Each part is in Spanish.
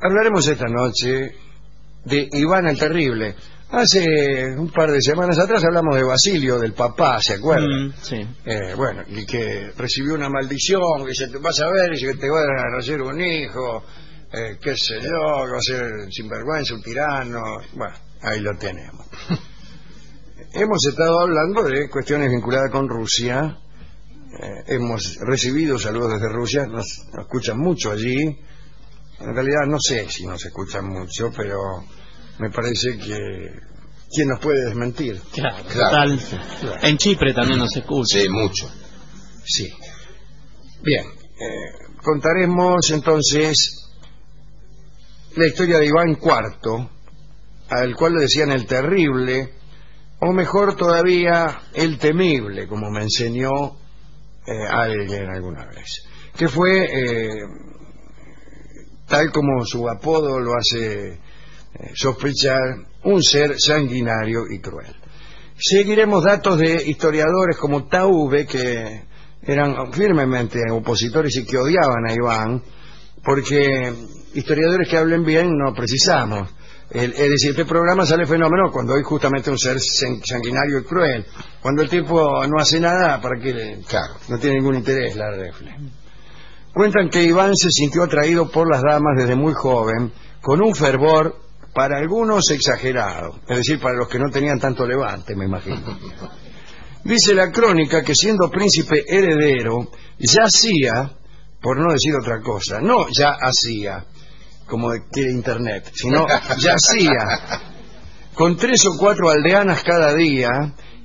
Hablaremos esta noche de Iván el Terrible. Hace un par de semanas atrás hablamos de Basilio, del papá, ¿se acuerdan? Sí. Bueno, y que recibió una maldición, que se te vas a ver y que te van a nacer un hijo, qué sé yo, que va a ser sinvergüenza, un tirano. Bueno, ahí lo tenemos. Hemos estado hablando de cuestiones vinculadas con Rusia. Hemos recibido saludos desde Rusia, nos escuchan mucho allí. En realidad no sé si nos escuchan mucho, pero me parece que ¿quién nos puede desmentir? Claro. Total. Claro. En Chipre también nos escucha. Sí, mucho. Sí. Bien, contaremos entonces la historia de Iván IV, al cual le decían el Terrible, o mejor todavía, el Temible, como me enseñó alguien alguna vez, que fue, tal como su apodo lo hace sospechar, un ser sanguinario y cruel. Seguiremos datos de historiadores como Taube, que eran firmemente opositores y que odiaban a Iván, porque historiadores que hablen bien no precisamos. Es decir, este programa sale fenómeno cuando hay justamente un ser sanguinario y cruel. Cuando el tipo no hace nada, ¿para qué? Claro. No tiene ningún interés la refle. Cuentan que Iván se sintió atraído por las damas desde muy joven, con un fervor para algunos exagerado, es decir, para los que no tenían tanto levante, me imagino. Dice la crónica que siendo príncipe heredero, ya hacía, por no decir otra cosa, no ya hacía, como quiere Internet, sino ya hacía, con 3 o 4 aldeanas cada día,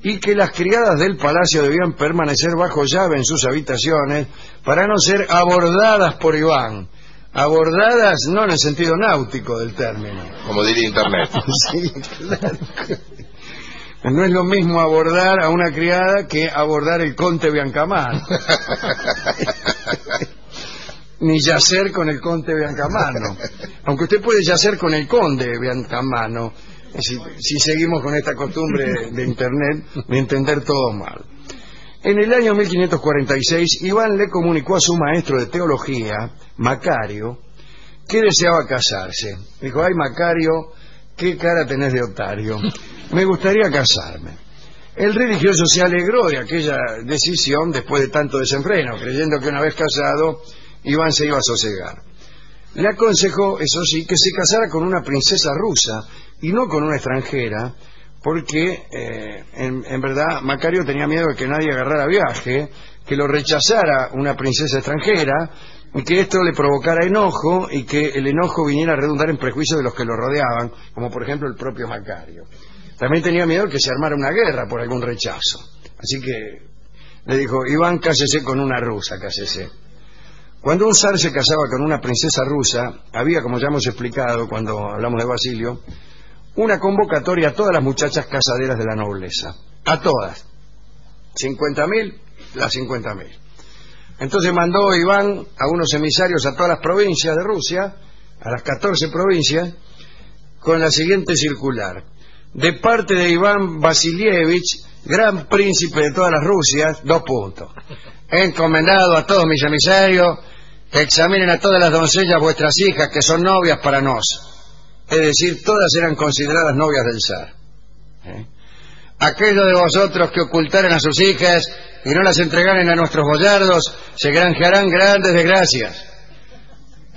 y que las criadas del palacio debían permanecer bajo llave en sus habitaciones para no ser abordadas por Iván. Abordadas no en el sentido náutico del término. Como diría Internet. Sí, claro. No es lo mismo abordar a una criada que abordar el conde Biancamano. Ni yacer con el conde Biancamano. Aunque usted puede yacer con el conde Biancamano, si seguimos con esta costumbre de Internet de entender todo mal. En el año 1546, Iván le comunicó a su maestro de teología, Macario, que deseaba casarse. Dijo: ay, Macario, qué cara tenés de otario, me gustaría casarme. El religioso se alegró de aquella decisión después de tanto desenfreno, creyendo que una vez casado, Iván se iba a sosegar. Le aconsejó, eso sí, que se casara con una princesa rusa y no con una extranjera, porque en verdad Macario tenía miedo de que nadie agarrara viaje, que lo rechazara una princesa extranjera, y que esto le provocara enojo, y que el enojo viniera a redundar en prejuicios de los que lo rodeaban, como por ejemplo el propio Macario. También tenía miedo de que se armara una guerra por algún rechazo. Así que le dijo: Iván, cásese con una rusa, cásese. Cuando un zar se casaba con una princesa rusa, había, como ya hemos explicado cuando hablamos de Basilio, una convocatoria a todas las muchachas casaderas de la nobleza. A todas. 50.000, las 50.000. Entonces mandó Iván a unos emisarios a todas las provincias de Rusia, a las 14 provincias, con la siguiente circular: de parte de Iván Vasilievich, gran príncipe de todas las Rusias, 2 puntos. He encomendado a todos mis emisarios que examinen a todas las doncellas vuestras hijas que son novias para nos. Es decir, todas eran consideradas novias del zar. Aquellos de vosotros que ocultaren a sus hijas y no las entregaren a nuestros boyardos se granjearán grandes desgracias.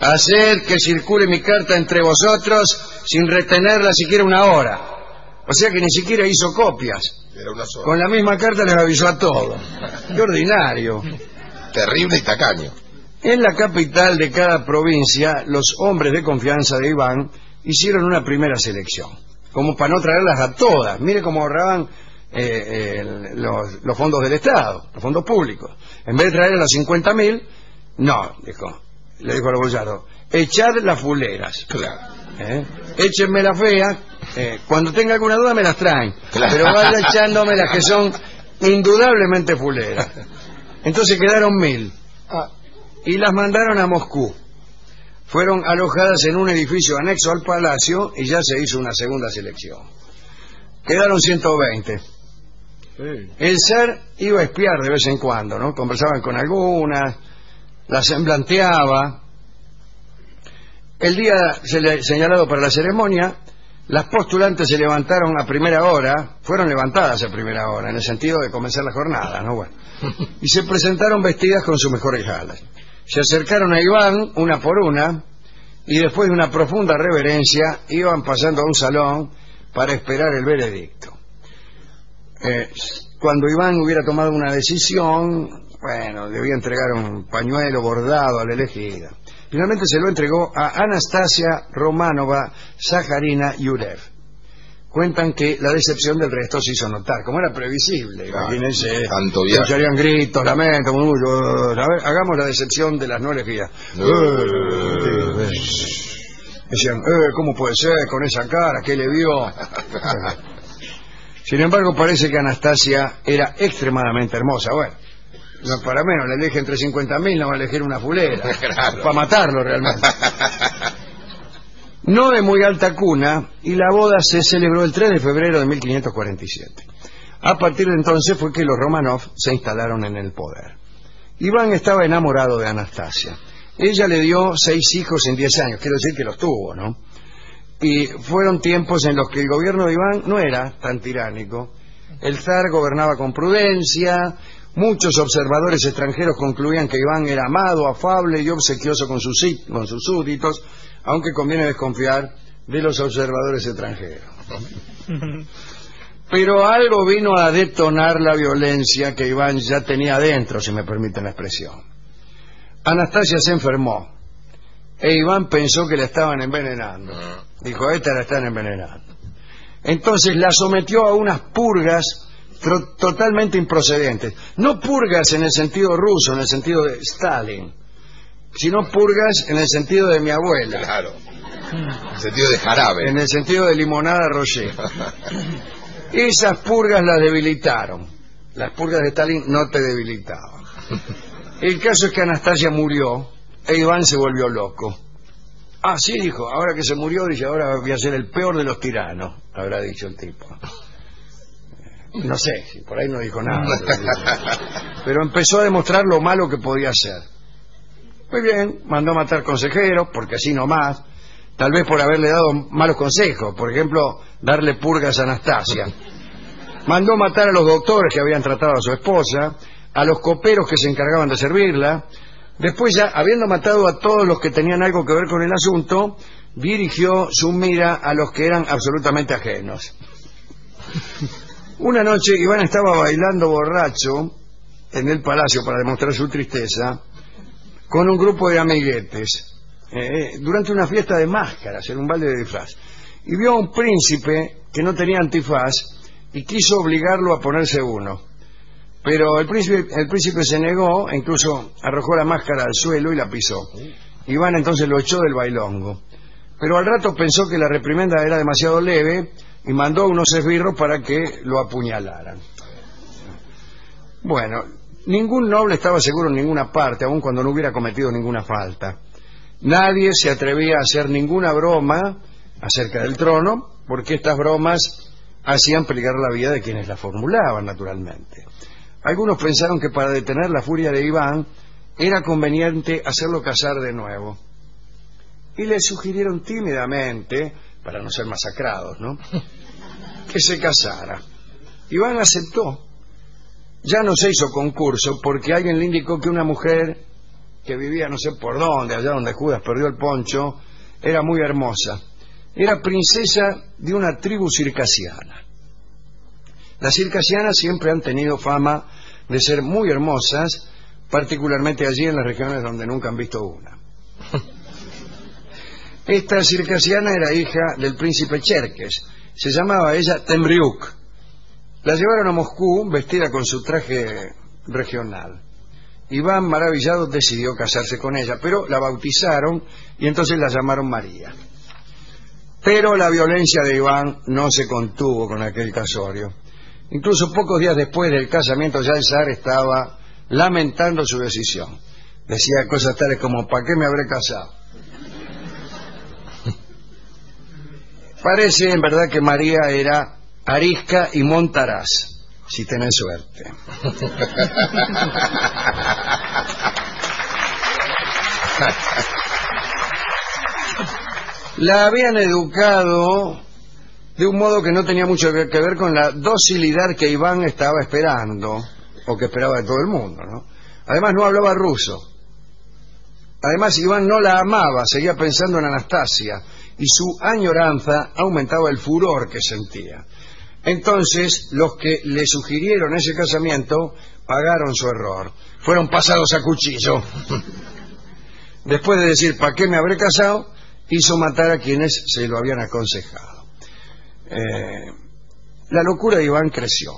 Haced que circule mi carta entre vosotros sin retenerla siquiera una hora. O sea que ni siquiera hizo copias. Era una sola. Con la misma carta les avisó a todos. ¡Qué ordinario! Terrible y tacaño. En la capital de cada provincia, los hombres de confianza de Iván hicieron una primera selección, como para no traerlas a todas. Mire cómo ahorraban los fondos del Estado, los fondos públicos. En vez de traer a las 50.000, no, le dijo al boyardo: echad las fuleras. Claro. Échenme la fea, cuando tenga alguna duda me las traen, claro, pero vaya echándome las que son indudablemente fuleras. Entonces quedaron 1.000 y las mandaron a Moscú. Fueron alojadas en un edificio anexo al palacio y ya se hizo una segunda selección. Quedaron 120. Sí. El zar iba a espiar de vez en cuando, ¿no? Conversaban con algunas, las semblanteaba, El día señalado para la ceremonia, las postulantes se levantaron a primera hora, fueron levantadas a primera hora, en el sentido de comenzar la jornada, ¿no? Bueno, y se presentaron vestidas con sus mejores galas. Se acercaron a Iván, una por una, y después de una profunda reverencia, iban pasando a un salón para esperar el veredicto. Cuando Iván hubiera tomado una decisión, bueno, debía entregar un pañuelo bordado a la elegida. Finalmente se lo entregó a Anastasia Romanova Sakharina Yurev. Cuentan que la decepción del resto se hizo notar, como era previsible. Imagínense, escucharían gritos, lamentos, murmullos. A ver, hagamos la decepción de las no elegidas. Decían, ¿cómo puede ser con esa cara? ¿Qué le vio? Sin embargo, parece que Anastasia era extremadamente hermosa. Bueno, no para menos, le elige entre 50.000, no va a elegir una fulera. Claro. Para matarlo realmente. No de muy alta cuna, y la boda se celebró el 3 de febrero de 1547. A partir de entonces fue que los Romanov se instalaron en el poder. Iván estaba enamorado de Anastasia. Ella le dio 6 hijos en 10 años, quiero decir que los tuvo, ¿no? Y fueron tiempos en los que el gobierno de Iván no era tan tiránico. El zar gobernaba con prudencia. Muchos observadores extranjeros concluían que Iván era amado, afable y obsequioso con sus súbditos, aunque conviene desconfiar de los observadores extranjeros. Pero algo vino a detonar la violencia que Iván ya tenía adentro, si me permiten la expresión. Anastasia se enfermó e Iván pensó que la estaban envenenando. Dijo, esta la están envenenando. Entonces la sometió a unas purgas totalmente improcedentes. No purgas en el sentido ruso, en el sentido de Stalin, sino purgas en el sentido de mi abuela. Claro. En el sentido de jarabe. En el sentido de limonada Rocher. Esas purgas las debilitaron. Las purgas de Stalin no te debilitaban. El caso es que Anastasia murió e Iván se volvió loco. Ah, sí, dijo, ahora que se murió, dice, ahora voy a ser el peor de los tiranos, habrá dicho el tipo. No sé, por ahí no dijo nada. Pero empezó a demostrar lo malo que podía ser. Muy bien, mandó a matar consejeros, porque así nomás, tal vez por haberle dado malos consejos, por ejemplo, darle purgas a Anastasia. Mandó matar a los doctores que habían tratado a su esposa, a los coperos que se encargaban de servirla. Después, ya habiendo matado a todos los que tenían algo que ver con el asunto, dirigió su mira a los que eran absolutamente ajenos. Una noche Iván estaba bailando borracho en el palacio para demostrar su tristeza con un grupo de amiguetes durante una fiesta de máscaras en un baile de disfraz, y vio a un príncipe que no tenía antifaz y quiso obligarlo a ponerse uno, pero el príncipe se negó e incluso arrojó la máscara al suelo y la pisó. Iván entonces lo echó del bailongo, pero al rato pensó que la reprimenda era demasiado leve y mandó a unos esbirros para que lo apuñalaran. Bueno, ningún noble estaba seguro en ninguna parte, aun cuando no hubiera cometido ninguna falta. Nadie se atrevía a hacer ninguna broma acerca del trono, porque estas bromas hacían peligrar la vida de quienes la formulaban, naturalmente. Algunos pensaron que para detener la furia de Iván era conveniente hacerlo casar de nuevo. Y le sugirieron tímidamente, para no ser masacrados, ¿no?, que se casara. Iván aceptó. Ya no se hizo concurso porque alguien le indicó que una mujer que vivía no sé por dónde, allá donde Judas perdió el poncho, era muy hermosa. Era princesa de una tribu circasiana. Las circasianas siempre han tenido fama de ser muy hermosas, particularmente allí en las regiones donde nunca han visto una. Esta circasiana era hija del príncipe Cherkes. Se llamaba ella Temriuk. La llevaron a Moscú vestida con su traje regional. Iván, maravillado, decidió casarse con ella, pero la bautizaron y entonces la llamaron María. Pero la violencia de Iván no se contuvo con aquel casorio. Incluso pocos días después del casamiento ya el zar estaba lamentando su decisión. Decía cosas tales como, ¿para qué me habré casado? Parece en verdad que María era arisca y montarás, si tenés suerte. La habían educado de un modo que no tenía mucho que ver con la docilidad que Iván estaba esperando, o que esperaba de todo el mundo, ¿no? Además no hablaba ruso. Además Iván no la amaba, seguía pensando en Anastasia, y su añoranza aumentaba el furor que sentía. Entonces los que le sugirieron ese casamiento pagaron su error. Fueron pasados a cuchillo. Después de decir ¿para qué me habré casado?, hizo matar a quienes se lo habían aconsejado. La locura de Iván creció.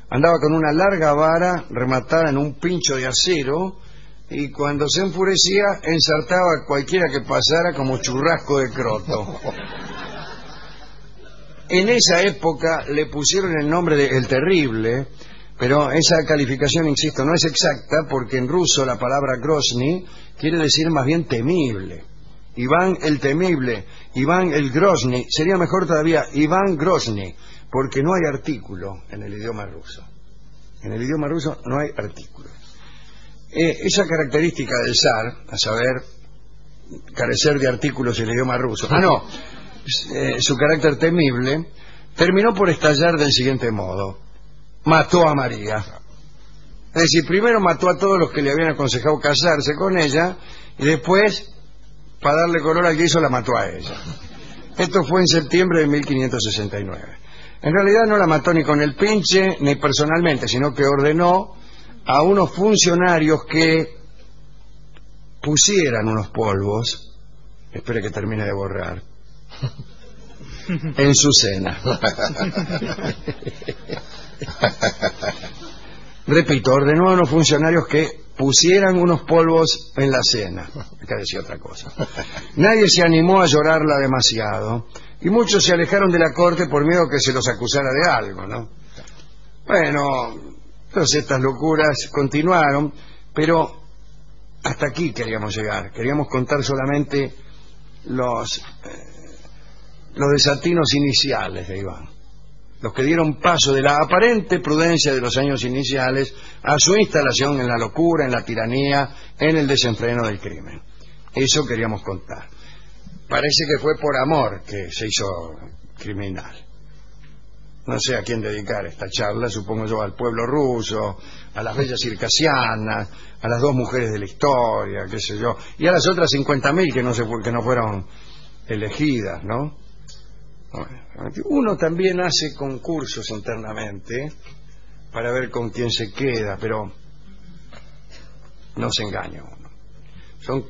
Andaba con una larga vara rematada en un pincho de acero, y cuando se enfurecía ensartaba a cualquiera que pasara como churrasco de croto. En esa época le pusieron el nombre de El Terrible, pero esa calificación, insisto, no es exacta, porque en ruso la palabra Grozny quiere decir más bien temible. Iván el Temible, Iván el Grozny, sería mejor todavía Iván Grozny, porque no hay artículo en el idioma ruso. En el idioma ruso no hay artículo. Esa característica del zar, a saber, carecer de artículos en el idioma ruso, su carácter temible, terminó por estallar del siguiente modo: mató a María. Es decir, primero mató a todos los que le habían aconsejado casarse con ella, y después, para darle color al guiso, la mató a ella. Esto fue en septiembre de 1569. En realidad no la mató ni con el pinche ni personalmente, sino que ordenó a unos funcionarios que pusieran unos polvos, espere que termine de borrar, en su cena. Repito, ordenó a unos funcionarios que pusieran unos polvos en la cena. Acá decía otra cosa. Nadie se animó a llorarla demasiado, y muchos se alejaron de la corte por miedo que se los acusara de algo, ¿no? Bueno, todas estas locuras continuaron, pero hasta aquí queríamos llegar. Queríamos contar solamente los desatinos iniciales de Iván, los que dieron paso de la aparente prudencia de los años iniciales a su instalación en la locura, en la tiranía, en el desenfreno del crimen. Eso queríamos contar. Parece que fue por amor que se hizo criminal. No sé a quién dedicar esta charla, supongo yo al pueblo ruso, a las bellas circasianas, a las dos mujeres de la historia, qué sé yo, y a las otras 50.000 que no fueron elegidas, ¿no? Uno también hace concursos internamente para ver con quién se queda, pero no se engaña uno. Son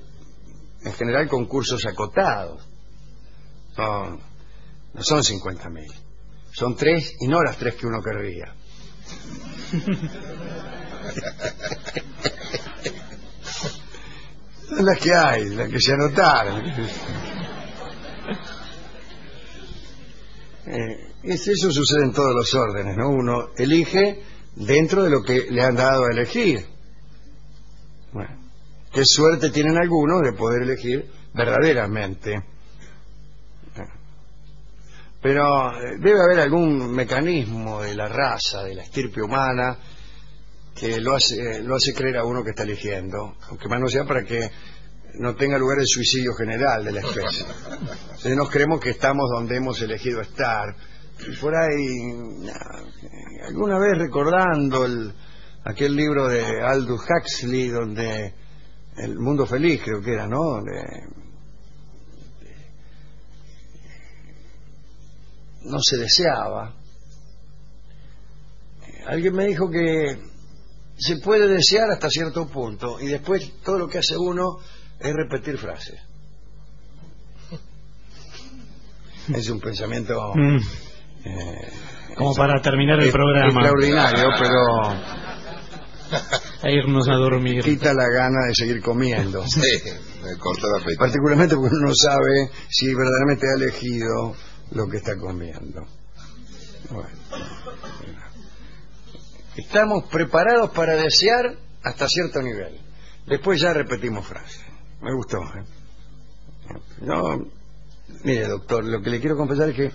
en general concursos acotados. No son 50.000. Son 3 y no las 3 que uno querría. Son las que hay, las que se anotaron. Eso sucede en todos los órdenes, ¿no? Uno elige dentro de lo que le han dado a elegir. Bueno, qué suerte tienen algunos de poder elegir verdaderamente. Pero debe haber algún mecanismo de la raza, de la estirpe humana, que lo hace creer a uno que está eligiendo, aunque más no sea para que no tenga lugar el suicidio general de la especie. Entonces nos creemos que estamos donde hemos elegido estar. Y por ahí, alguna vez recordando aquel libro de Aldous Huxley, donde El Mundo Feliz, creo que era, ¿no? Donde no se deseaba. Alguien me dijo que se puede desear hasta cierto punto, y después todo lo que hace uno es repetir frases. Es un pensamiento como para terminar el programa. Extraordinario, pero e irnos a dormir. Quita la gana de seguir comiendo. Sí, me cortó la apetito. Particularmente porque uno no sabe si verdaderamente ha elegido lo que está comiendo. Bueno. Estamos preparados para desear hasta cierto nivel. Después ya repetimos frases. Me gustó. No, mire, doctor, lo que le quiero confesar es que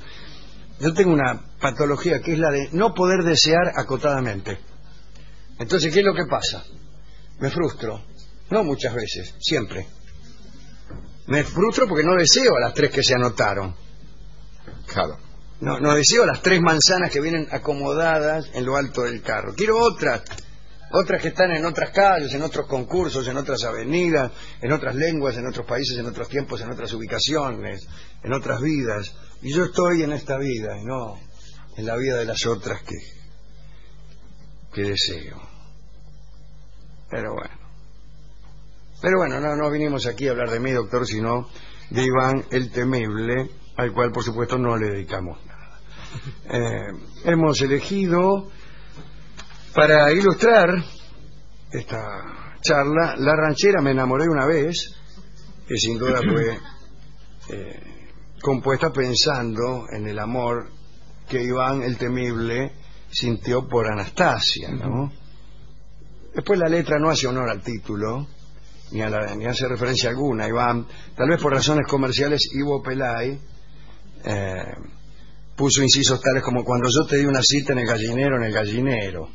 yo tengo una patología que es la de no poder desear acotadamente. Entonces, ¿qué es lo que pasa? Me frustro. No muchas veces, siempre. Me frustro porque no deseo a las 3 que se anotaron. Claro. No deseo las 3 manzanas que vienen acomodadas en lo alto del carro. Quiero otras que están en otras calles, en otros concursos, en otras avenidas, en otras lenguas, en otros países, en otros tiempos, en otras ubicaciones, en otras vidas. Y yo estoy en esta vida, y no en la vida de las otras que deseo. Pero bueno, no vinimos aquí a hablar de mí, doctor, sino de Iván el Temible, al cual por supuesto no le dedicamos nada. Hemos elegido para ilustrar esta charla la ranchera Me enamoré una vez, que sin duda fue compuesta pensando en el amor que Iván el Temible sintió por Anastasia, ¿no? Después la letra no hace honor al título, ni hace referencia alguna a Iván. Tal vez por razones comerciales Ivo Pelay puso incisos tales como: cuando yo te di una cita en el gallinero.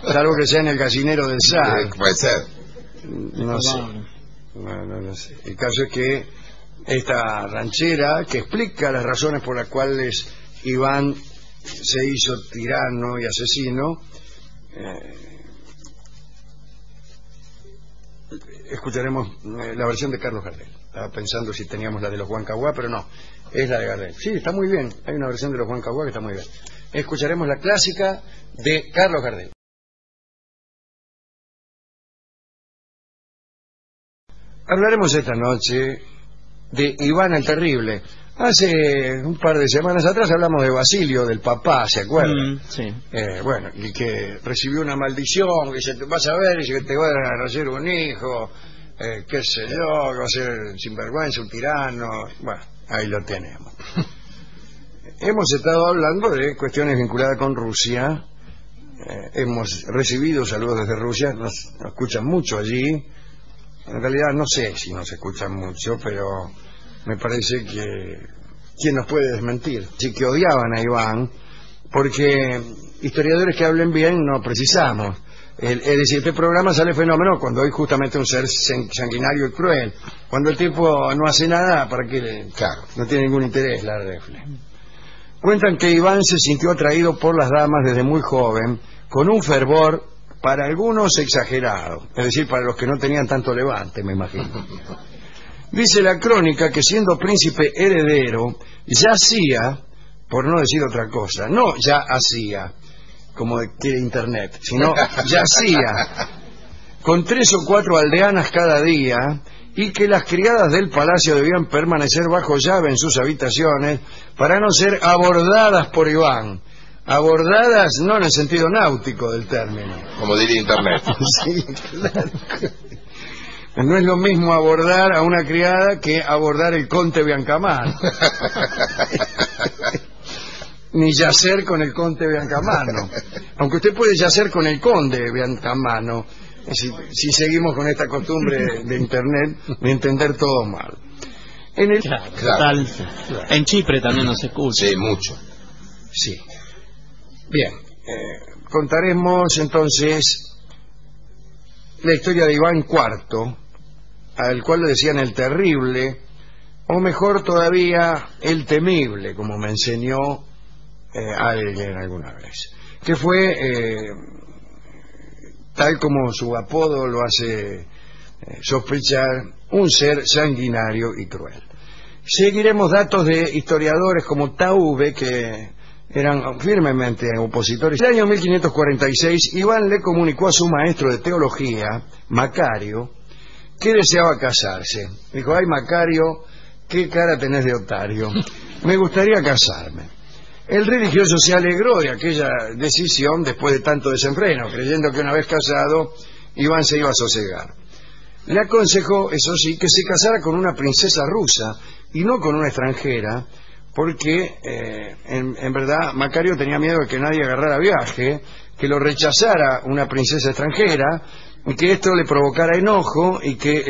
Salvo que sea en el gallinero del Sar. Puede ser. No sé. No sé. El caso es que esta ranchera, que explica las razones por las cuales Iván se hizo tirano y asesino, escucharemos la versión de Carlos Gardel. Estaba pensando si teníamos la de los Huancahuá, pero no, es la de Gardel. Sí, está muy bien, hay una versión de los Huancahuá que está muy bien. Escucharemos la clásica de Carlos Gardel. Hablaremos esta noche de Iván el Terrible. Hace un par de semanas atrás hablamos de Basilio, del papá, ¿se acuerdan? Sí. Bueno, y que recibió una maldición, que se te vas a ver y que te va a nacer un hijo, qué sé yo, que va a ser sinvergüenza, un tirano. Bueno, ahí lo tenemos. Hemos estado hablando de cuestiones vinculadas con Rusia. Hemos recibido saludos desde Rusia, nos escuchan mucho allí. En realidad no sé si nos escuchan mucho, pero me parece que ¿quién nos puede desmentir? Sí, que odiaban a Iván, porque historiadores que hablen bien no precisamos. Es decir, este programa sale fenómeno cuando hay justamente un ser sanguinario y cruel. Cuando el tipo no hace nada, ¿para qué? Claro, no tiene ningún interés la refle. Cuentan que Iván se sintió atraído por las damas desde muy joven, con un fervor para algunos exagerado, es decir, para los que no tenían tanto levante, me imagino. Dice la crónica que siendo príncipe heredero, ya hacía, por no decir otra cosa, no ya hacía, como quiere Internet, sino ya hacía, con 3 o 4 aldeanas cada día, y que las criadas del palacio debían permanecer bajo llave en sus habitaciones para no ser abordadas por Iván. Abordadas no en el sentido náutico del término. Como diría Internet. Sí, claro. No es lo mismo abordar a una criada que abordar el conde Biancamano. Ni yacer con el conde Biancamano. Aunque usted puede yacer con el conde Biancamano, si seguimos con esta costumbre de Internet, de entender todo mal. Claro. En Chipre también nos escucha. Sí, mucho. Sí. Bien, contaremos entonces la historia de Iván IV, al cual le decían el Terrible, o mejor todavía, el Temible, como me enseñó alguien alguna vez, que fue, tal como su apodo lo hace sospechar, un ser sanguinario y cruel. Seguiremos datos de historiadores como Taube, que eran firmemente opositores. En el año 1546, Iván le comunicó a su maestro de teología, Macario, que deseaba casarse. Dijo: ay, Macario, qué cara tenés de otario, me gustaría casarme. El religioso se alegró de aquella decisión después de tanto desenfreno, creyendo que una vez casado, Iván se iba a sosegar. Le aconsejó, eso sí, que se casara con una princesa rusa y no con una extranjera, porque en verdad Macario tenía miedo de que nadie agarrara viaje, que lo rechazara una princesa extranjera, y que esto le provocara enojo y que